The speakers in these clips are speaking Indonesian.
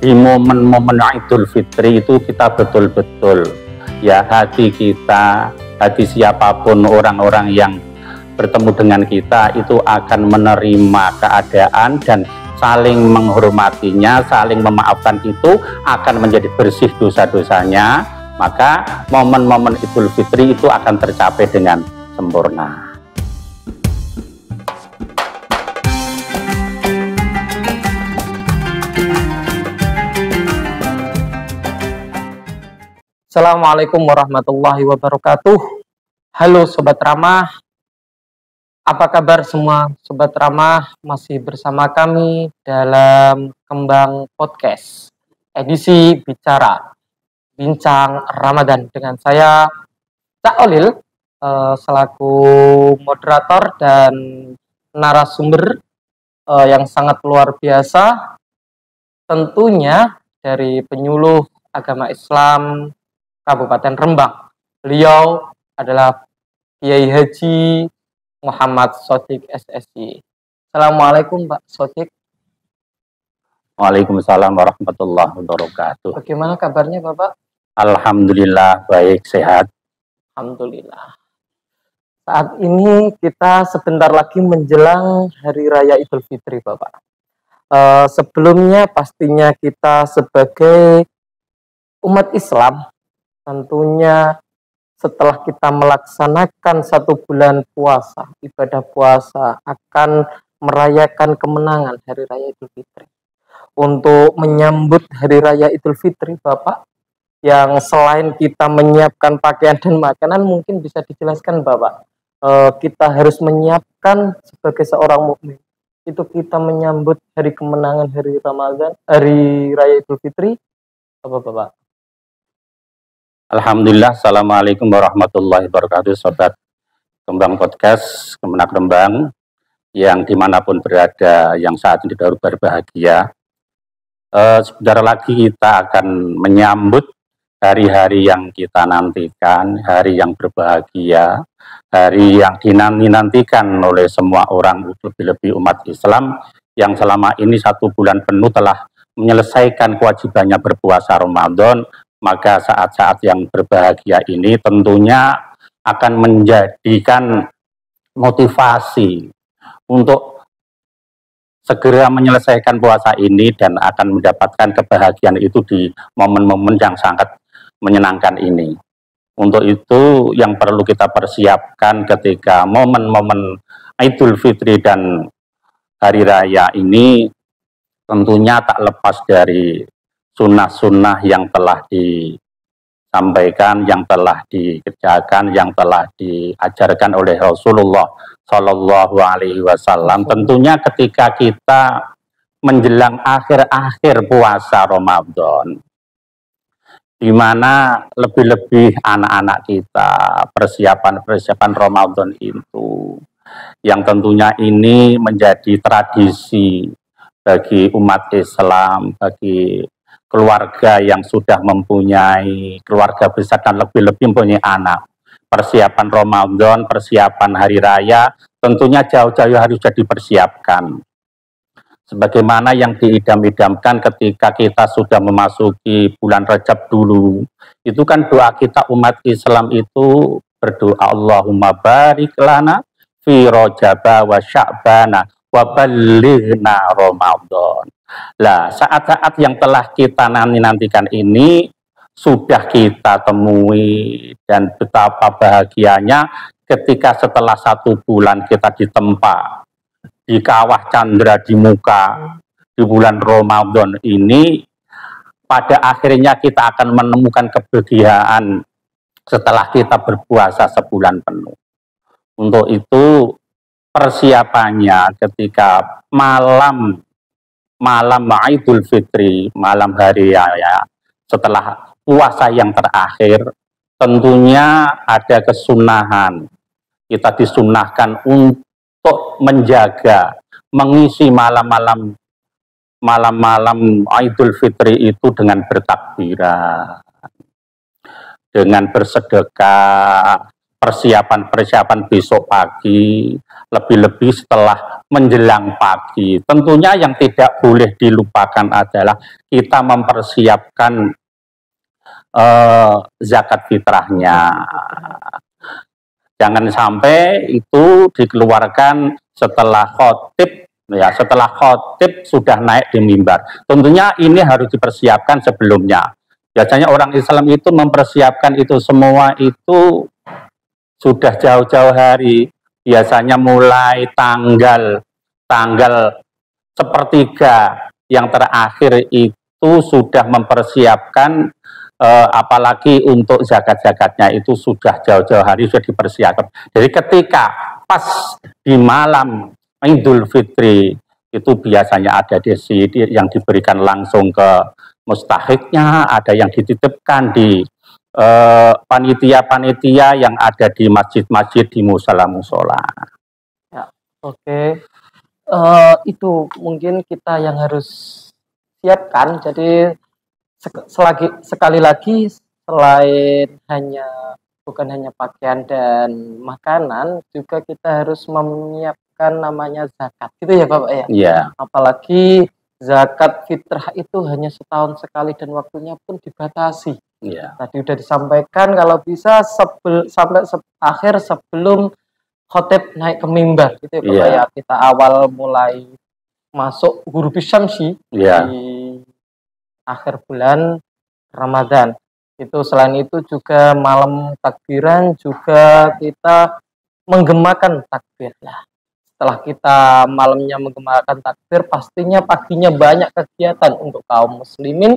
di momen-momen Idul Fitri itu kita betul-betul ya hati kita, hati siapapun orang-orang yang bertemu dengan kita itu akan menerima keadaan dan saling menghormatinya, saling memaafkan itu akan menjadi bersih dosa-dosanya. Maka momen-momen Idul Fitri itu akan tercapai dengan sempurna. Assalamualaikum warahmatullahi wabarakatuh. Halo Sobat Ramah, apa kabar semua Sobat Ramah? Masih bersama kami dalam Kembang Podcast edisi Bincang Ramadan dengan saya Cak Olil selaku moderator dan narasumber yang sangat luar biasa, tentunya dari penyuluh agama Islam Kabupaten Rembang. Beliau adalah Kiai Haji Muhammad Shodiq SSI. Assalamualaikum Pak Shodiq. Waalaikumsalam warahmatullahi wabarakatuh. Bagaimana kabarnya Bapak? Alhamdulillah baik, sehat. Alhamdulillah. Saat ini kita sebentar lagi menjelang Hari Raya Idul Fitri Bapak. Sebelumnya pastinya kita sebagai umat Islam tentunya setelah kita melaksanakan 1 bulan puasa, ibadah puasa, akan merayakan kemenangan Hari Raya Idul Fitri. Untuk menyambut Hari Raya Idul Fitri, Bapak, yang selain kita menyiapkan pakaian dan makanan, mungkin bisa dijelaskan, Bapak, kita harus menyiapkan sebagai seorang mukmin. Itu kita menyambut hari kemenangan Hari Ramadan, Hari Raya Idul Fitri, apa, Bapak? Alhamdulillah, assalamualaikum warahmatullahi wabarakatuh, Sobat Kembang Podcast Kemenak Rembang yang dimanapun berada, yang saat ini berbahagia. Sebentar lagi kita akan menyambut hari-hari yang kita nantikan, hari yang berbahagia, hari yang dinanti-nantikan oleh semua orang, lebih-lebih umat Islam yang selama ini 1 bulan penuh telah menyelesaikan kewajibannya berpuasa Ramadan. Maka saat-saat yang berbahagia ini tentunya akan menjadikan motivasi untuk segera menyelesaikan puasa ini dan akan mendapatkan kebahagiaan itu di momen-momen yang sangat menyenangkan ini. Untuk itu yang perlu kita persiapkan ketika momen-momen Idul Fitri dan Hari Raya ini tentunya tak lepas dari sunnah-sunnah yang telah disampaikan, yang telah dikerjakan, yang telah diajarkan oleh Rasulullah Shallallahu Alaihi Wasallam. Tentunya ketika kita menjelang akhir-akhir puasa Ramadan, di mana lebih-lebih anak-anak kita persiapan Ramadan itu, yang tentunya ini menjadi tradisi bagi umat Islam, bagi keluarga yang sudah mempunyai keluarga besar dan lebih-lebih mempunyai anak. Persiapan Ramadan, persiapan Hari Raya, tentunya jauh-jauh harus jadi dipersiapkan. Sebagaimana yang diidam-idamkan ketika kita sudah memasuki bulan Rajab dulu, itu kan doa kita umat Islam itu berdoa, Allahumma barik lana fi Rajaba wa Sya'bana wa ballighna Ramadan. Lah, saat-saat yang telah kita nantikan ini sudah kita temui, dan betapa bahagianya ketika setelah 1 bulan kita ditempa di kawah candra di muka di bulan Ramadan ini, pada akhirnya kita akan menemukan kebahagiaan setelah kita berpuasa sebulan penuh. Untuk itu persiapannya ketika malam Idul Fitri, malam hari raya setelah puasa yang terakhir, tentunya ada kesunahan. Kita disunahkan untuk menjaga, mengisi malam-malam Idul Fitri itu dengan bertakbiran, dengan bersedekah, persiapan besok pagi, lebih-lebih setelah menjelang pagi. Tentunya yang tidak boleh dilupakan adalah kita mempersiapkan zakat fitrahnya. Jangan sampai itu dikeluarkan setelah khotib, ya setelah khotib sudah naik di mimbar. Tentunya ini harus dipersiapkan sebelumnya. Biasanya orang Islam itu mempersiapkan itu semua itu sudah jauh-jauh hari, biasanya mulai tanggal sepertiga yang terakhir itu sudah mempersiapkan, apalagi untuk zakat-zakatnya itu sudah jauh-jauh hari sudah dipersiapkan. Jadi ketika pas di malam Idul Fitri itu biasanya ada desi yang diberikan langsung ke mustahiknya, ada yang dititipkan di panitia-panitia yang ada di masjid-masjid, di musola-musola. Ya, oke. Itu mungkin kita yang harus siapkan. Jadi sekali lagi selain bukan hanya pakaian dan makanan, juga kita harus menyiapkan namanya zakat, gitu ya Bapak ya. Iya. Apalagi zakat fitrah itu hanya setahun sekali dan waktunya pun dibatasi. Iya. Tadi udah disampaikan kalau bisa sampai akhir sebelum khotib naik ke mimbar, gitu ya Bapak ya. Kita awal mulai masuk Ghurubi Syamsi di akhir bulan Ramadan. Itu selain itu juga malam takbiran juga kita menggemakan takbir lah. Setelah kita malamnya menggemakan takbir, pastinya paginya banyak kegiatan untuk kaum muslimin,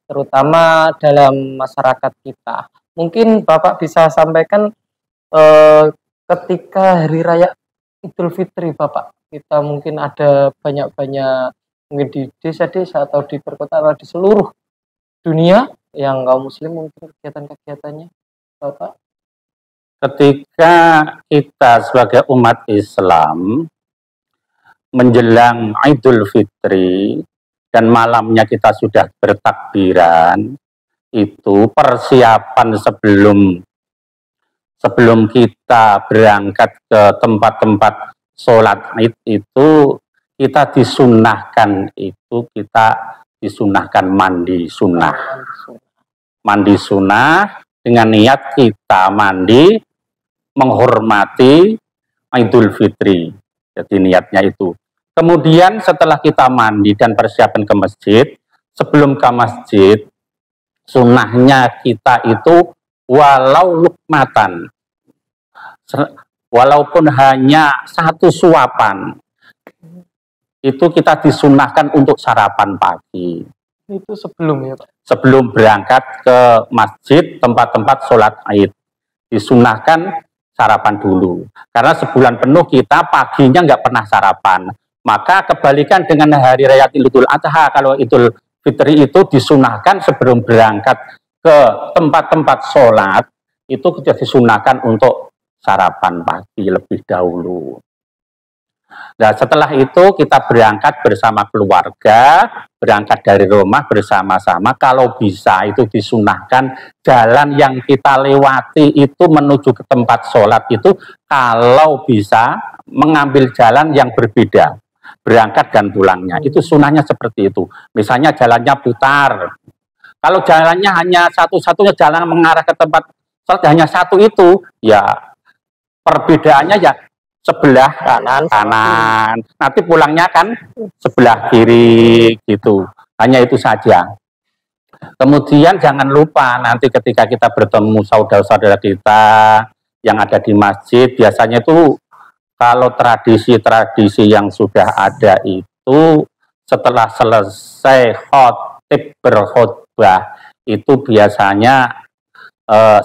terutama dalam masyarakat kita. Mungkin Bapak bisa sampaikan ketika hari raya Idul Fitri Bapak, kita mungkin ada banyak-banyak mungkin di desa-desa atau di perkotaan atau di seluruh dunia yang kaum muslim mungkin kegiatan-kegiatannya Bapak. Ketika kita sebagai umat Islam menjelang Idul Fitri dan malamnya kita sudah bertakbiran, itu persiapan sebelum kita berangkat ke tempat-tempat sholat Id itu kita disunahkan mandi sunnah dengan niat kita mandi menghormati Idul Fitri. Jadi niatnya itu. Kemudian setelah kita mandi dan persiapan ke masjid, sebelum ke masjid, sunnahnya kita itu walau lukmatan, walaupun hanya satu suapan, itu kita disunahkan untuk sarapan pagi. Itu sebelum ya Pak? Sebelum berangkat ke masjid, tempat-tempat sholat Id, disunahkan sarapan dulu. Karena sebulan penuh kita paginya nggak pernah sarapan. Maka kebalikan dengan hari raya Idul Adha, kalau Idul Fitri itu disunahkan sebelum berangkat ke tempat-tempat sholat, itu kita disunahkan untuk sarapan pagi lebih dahulu. Nah, setelah itu kita berangkat bersama keluarga, berangkat dari rumah bersama-sama. Kalau bisa itu disunahkan jalan yang kita lewati itu menuju ke tempat sholat itu kalau bisa mengambil jalan yang berbeda, berangkat dan pulangnya. Itu sunahnya seperti itu. Misalnya jalannya putar. Kalau jalannya hanya satu-satunya jalan mengarah ke tempat sholat hanya satu itu, ya perbedaannya ya sebelah kanan, nanti pulangnya kan sebelah kiri gitu. Hanya itu saja. Kemudian jangan lupa nanti ketika kita bertemu saudara-saudara kita yang ada di masjid, biasanya itu kalau tradisi-tradisi yang sudah ada itu setelah selesai khotib berkhutbah itu biasanya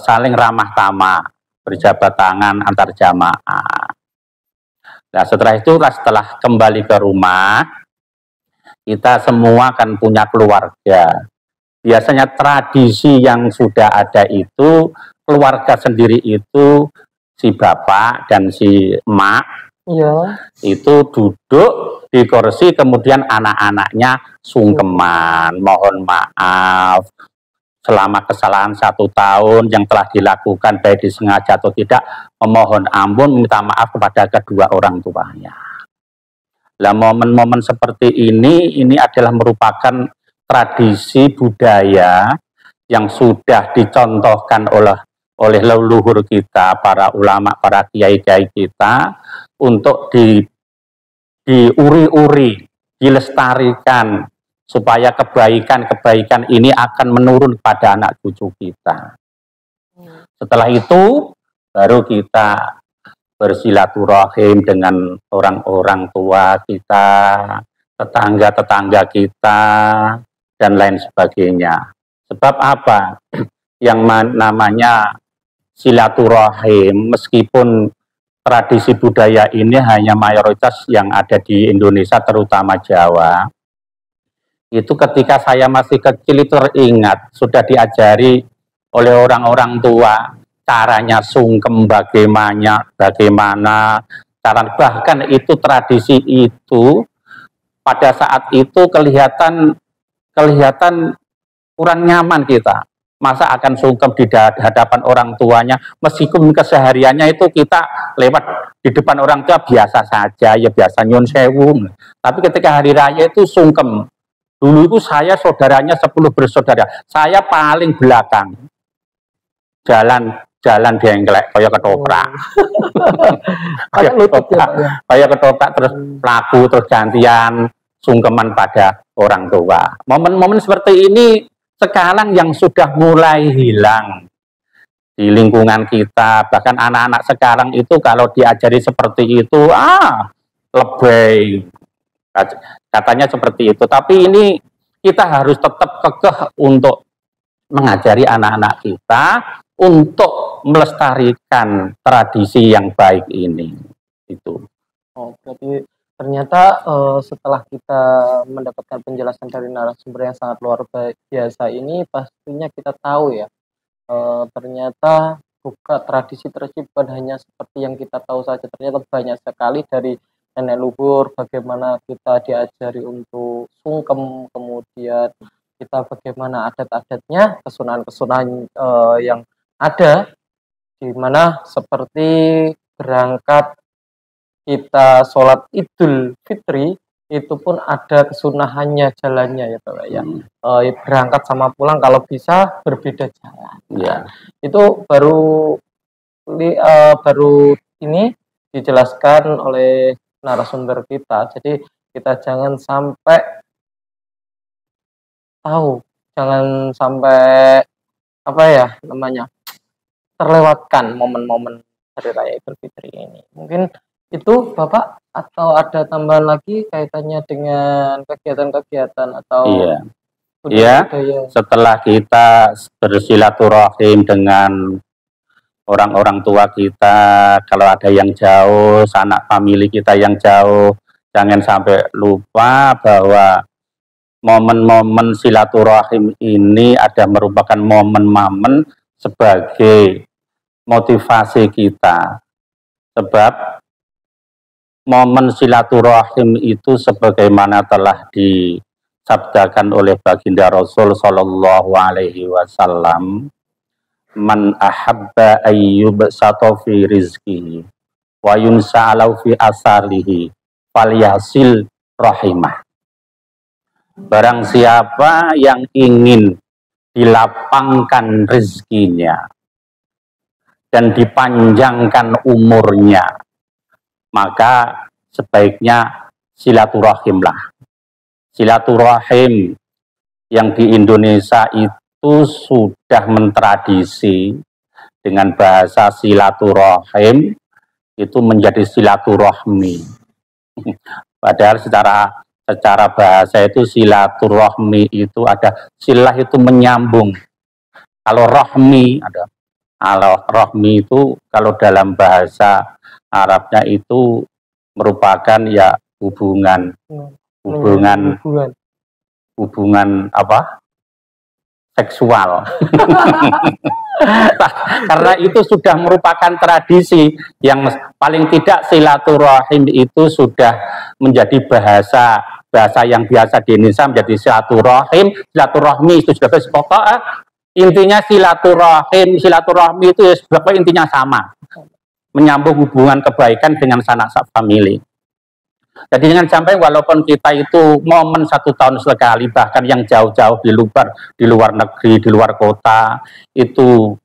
saling ramah tamah, berjabat tangan antar jamaah. Nah, setelah itu, setelah kembali ke rumah, kita semua kan punya keluarga. Biasanya tradisi yang sudah ada itu, keluarga sendiri itu, si bapak dan si emak, itu duduk di kursi, kemudian anak-anaknya sungkeman, mohon maaf, selama kesalahan 1 tahun yang telah dilakukan baik disengaja atau tidak, memohon ampun, minta maaf kepada kedua orang tuanya. Nah, momen-momen seperti ini adalah merupakan tradisi budaya yang sudah dicontohkan oleh leluhur kita, para ulama, para kiai-kiai kita, untuk diuri-uri, dilestarikan, supaya kebaikan-kebaikan ini akan menurun pada anak cucu kita. Setelah itu, baru kita bersilaturahim dengan orang-orang tua kita, tetangga-tetangga kita, dan lain sebagainya. Sebab apa? Yang namanya silaturahim, meskipun tradisi budaya ini hanya mayoritas yang ada di Indonesia, terutama Jawa, itu ketika saya masih kecil itu teringat, sudah diajari oleh orang-orang tua caranya sungkem bagaimana cara, bahkan itu tradisi itu pada saat itu kelihatan kurang nyaman kita. Masa akan sungkem di hadapan orang tuanya, meskipun kesehariannya itu kita lewat di depan orang tua biasa saja, ya biasa nyun sewu. Tapi ketika hari raya itu sungkem. Dulu itu saya saudaranya 10 bersaudara, saya paling belakang. Jalan dengklek, kayak ketoprak. Kayak ketoprak, terus pelaku, terus gantian sungkeman pada orang tua. Momen-momen seperti ini sekarang yang sudah mulai hilang di lingkungan kita. Bahkan anak-anak sekarang itu kalau diajari seperti itu, lebay. Katanya seperti itu. Tapi ini kita harus tetap kekeh untuk mengajari anak-anak kita untuk melestarikan tradisi yang baik ini. Itu. Oh, berarti ternyata setelah kita mendapatkan penjelasan dari narasumber yang sangat luar biasa ini, pastinya kita tahu ya, ternyata tradisi bukan hanya seperti yang kita tahu saja, ternyata banyak sekali dari nenek luhur, bagaimana kita diajari untuk sungkem, kemudian kita bagaimana adat-adatnya, kesunahan-kesunahan yang ada, di mana seperti berangkat kita sholat Idul Fitri, itu pun ada kesunahannya jalannya ya Bapak ya. Berangkat sama pulang kalau bisa berbeda jalan. Ya. Itu baru ini dijelaskan oleh narasumber kita. Jadi kita jangan sampai jangan sampai terlewatkan momen-momen hari raya Idul Fitri ini. Mungkin itu Bapak, atau ada tambahan lagi kaitannya dengan kegiatan-kegiatan atau budaya? Setelah kita bersilaturahim dengan orang-orang tua kita, kalau ada yang jauh, sanak famili kita yang jauh, jangan sampai lupa bahwa momen-momen silaturahim ini ada merupakan momen-momen sebagai motivasi kita. Sebab momen silaturahim itu sebagaimana telah disabdakan oleh baginda Rasul Shallallahu Alaihi Wasallam, man ahabba ayyub satofi rizkihi wa yunsa'alau fi asarihi falyasil rahimah. Barang siapa yang ingin dilapangkan rezekinya dan dipanjangkan umurnya, maka sebaiknya silaturahimlah. Silaturahim yang di Indonesia itu sudah mentradisi dengan bahasa silaturahim itu menjadi silaturahmi. Padahal secara bahasa itu silaturahmi itu ada silah itu menyambung. Kalau rahmi ada. Kalau rahmi itu kalau dalam bahasa Arabnya itu merupakan ya hubungan apa? Seksual. Karena itu sudah merupakan tradisi yang paling tidak silaturahim itu sudah menjadi bahasa yang biasa di Indonesia menjadi silaturahim, silaturahmi itu sudah pokok Intinya silaturahmi itu ya sebabnya intinya sama. Menyambung hubungan kebaikan dengan sanak famili. Jadi jangan sampai walaupun kita itu momen 1 tahun sekali, bahkan yang jauh-jauh di luar negeri, di luar kota, itu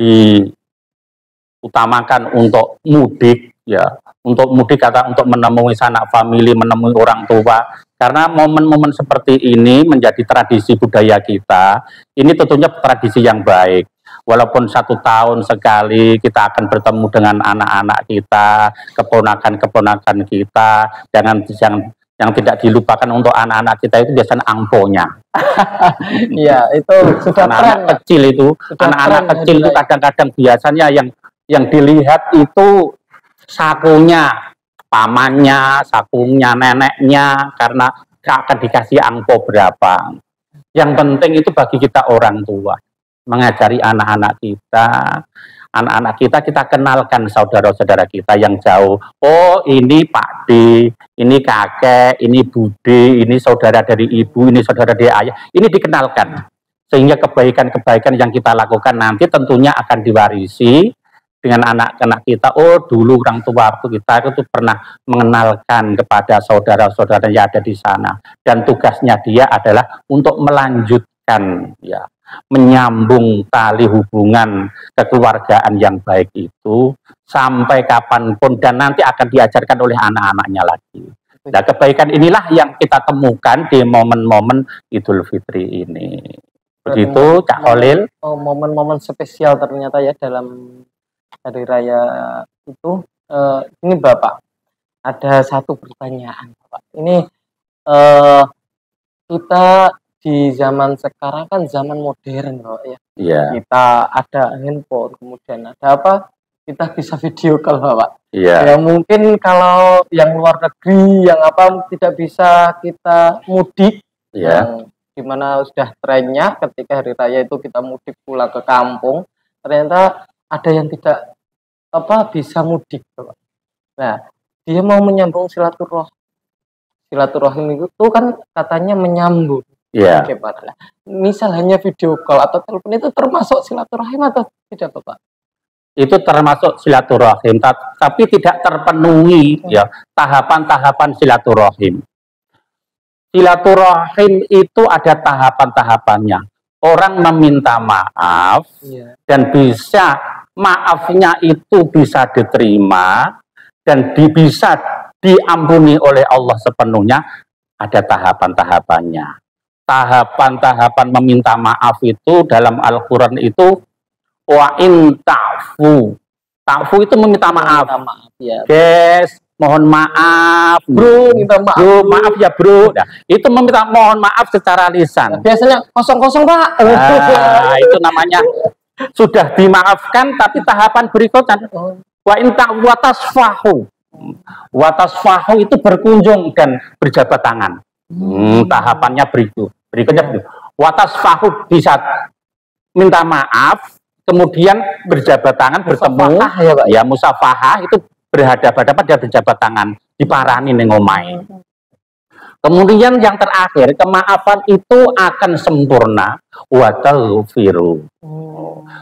diutamakan untuk mudik, ya, untuk mudik kata untuk menemui sanak famili, menemui orang tua. Karena momen-momen seperti ini menjadi tradisi budaya kita. Ini tentunya tradisi yang baik. Walaupun 1 tahun sekali kita akan bertemu dengan anak-anak kita, keponakan-keponakan kita, yang tidak dilupakan untuk anak-anak kita itu biasanya angponya. Iya, itu sudah anak-anak kecil itu, anak-anak kecil itu kadang-kadang biasanya yang dilihat itu sakunya pamannya, sakunya neneknya, karena akan dikasih angpo berapa. Yang penting itu bagi kita orang tua, mengajari anak-anak kita kenalkan saudara-saudara kita yang jauh. Oh, ini Pak D, ini kakek, ini bude, ini saudara dari ibu, ini saudara dari ayah. Ini dikenalkan, sehingga kebaikan-kebaikan yang kita lakukan nanti tentunya akan diwarisi dengan anak-anak kita. Oh, dulu orang tua kita itu pernah mengenalkan kepada saudara-saudara yang ada di sana, dan tugasnya dia adalah untuk melanjutkan, ya, menyambung tali hubungan kekeluargaan yang baik itu sampai kapanpun, dan nanti akan diajarkan oleh anak-anaknya lagi. Nah, kebaikan inilah yang kita temukan di momen-momen Idul Fitri ini. Begitu, Cak Khalil. Oh, momen-momen spesial ternyata ya dalam hari raya itu. Ini Bapak, ada satu pertanyaan Bapak. Ini kita di zaman sekarang kan zaman modern, Pak, ya. Yeah. Kita ada handphone, kemudian ada apa? Kita bisa video call, Pak. Yeah. Ya mungkin kalau yang luar negeri, yang apa tidak bisa kita mudik, yang dimana sudah trennya ketika hari raya itu kita mudik pulang ke kampung, ternyata ada yang tidak bisa mudik, Pak. Nah, dia mau menyambung silaturahim itu kan katanya menyambung. Iya. Bagaimana? Misal hanya video call atau telepon itu termasuk silaturahim atau tidak, Bapak? Itu termasuk silaturahim, tapi tidak terpenuhi ya tahapan-tahapan silaturahim. Silaturahim itu ada tahapan-tahapannya. Orang meminta maaf, dan bisa maafnya itu bisa diterima dan bisa diampuni oleh Allah sepenuhnya. Ada tahapan-tahapannya. Tahapan-tahapan meminta maaf itu dalam Al-Quran itu wa in ta'fu. Ta'fu itu meminta maaf. Ya. Guys, mohon maaf. Bro, minta maaf. Bro, maaf ya bro. Nah, itu meminta mohon maaf secara lisan. Nah, biasanya kosong-kosong, Pak. Nah, itu namanya sudah dimaafkan, tapi tahapan berikutnya wa in ta'fu wa tasfahu. Wa tasfahu itu berkunjung dan berjabat tangan. Tahapannya berikutnya watas fahu, bisa minta maaf, kemudian berjabat tangan, bertemu, ya musafahah itu berhadapan-hadapan dan berjabat tangan, diparani ning omahe. Kemudian yang terakhir, kemaafan itu akan sempurna, wa taghfiru.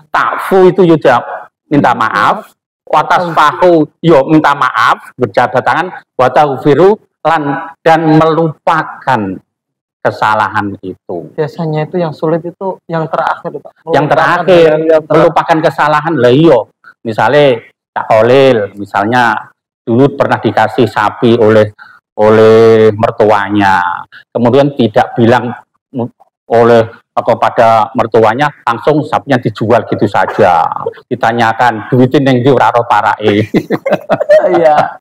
Ta'fu itu juga minta maaf, watas fahu yo minta maaf, berjabat tangan, wa taghfiru dan melupakan kesalahan itu. Biasanya itu yang sulit itu yang terakhir, Pak. Yang terakhir melupakan kesalahan. Lah iya, misalnya Cak Khalil, misalnya dulu pernah dikasih sapi oleh mertuanya, kemudian tidak bilang kepada mertuanya, langsung sapinya dijual gitu saja. Ditanyakan duitin yang diuraro parae. Iya.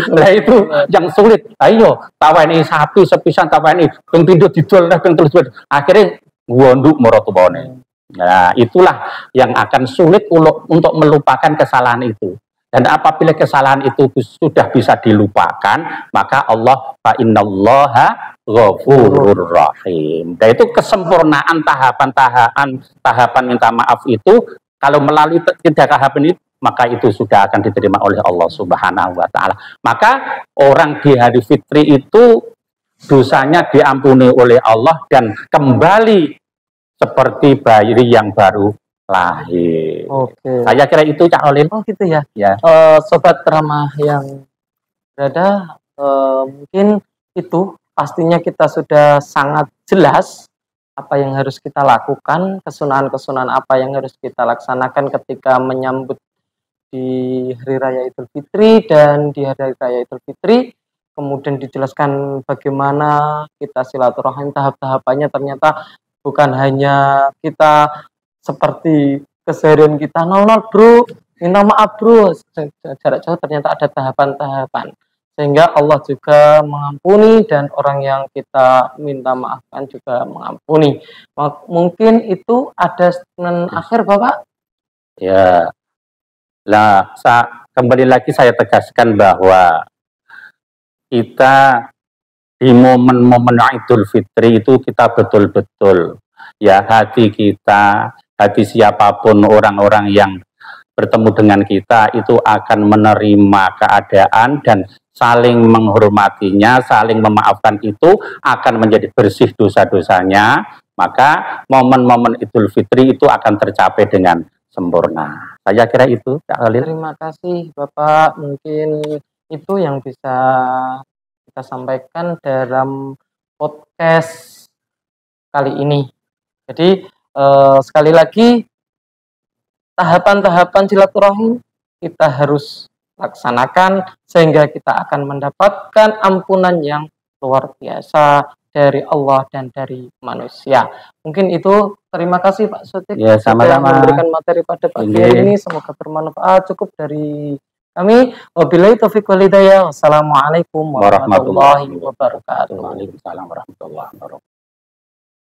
Nah itu yang sulit. Ayo taweni sapi sepisan, taweni ping pindho didol neh ping 3. Akhirnya ngonduk maratuwane. Nah, itulah yang akan sulit untuk melupakan kesalahan itu. Dan apabila kesalahan itu sudah bisa dilupakan, maka Allah fa innallaha ghafurur rahim. Dan itu kesempurnaan tahapan minta maaf itu, kalau melalui 3 tahapan ini, maka itu sudah akan diterima oleh Allah Subhanahu wa taala. Maka orang di hari fitri itu dosanya diampuni oleh Allah dan kembali seperti bayi yang baru lahir. Oke. Saya kira itu Cak Olin. Oh gitu ya. Ya. Sobat Ramah yang berada, mungkin itu pastinya kita sudah sangat jelas apa yang harus kita lakukan, kesunahan-kesunahan apa yang harus kita laksanakan ketika menyambut di Hari Raya Idul Fitri dan di Hari Raya Idul Fitri. Kemudian dijelaskan bagaimana kita silaturahim, tahap-tahapannya ternyata bukan hanya kita seperti keseharian kita, nol bro, minta maaf bro, jarak jauh, ternyata ada tahapan-tahapan. Sehingga Allah juga mengampuni dan orang yang kita minta maafkan juga mengampuni. Mungkin itu ada statement akhir Bapak? Ya, nah kembali lagi saya tegaskan bahwa kita di momen-momen Idul Fitri itu kita betul-betul ya hati kita, hati siapapun orang-orang yang bertemu dengan kita itu akan menerima keadaan dan saling menghormatinya, saling memaafkan itu akan menjadi bersih dosa-dosanya, maka momen-momen Idul Fitri itu akan tercapai dengan sempurna. Saya kira itu, Kak Khalil. Terima kasih Bapak, mungkin itu yang bisa kita sampaikan dalam podcast kali ini. Jadi sekali lagi tahapan-tahapan silaturahim kita harus laksanakan sehingga kita akan mendapatkan ampunan yang luar biasa dari Allah dan dari manusia. Mungkin itu, terima kasih Pak Sotik ya, sama-sama memberikan materi pada pagi hari ini, semoga bermanfaat. Cukup dari kami. Wabillahi taufiq wal hidayah. Wassalamualaikum warahmatullahi wabarakatuh. Waalaikumsalam warahmatullahi wabarakatuh.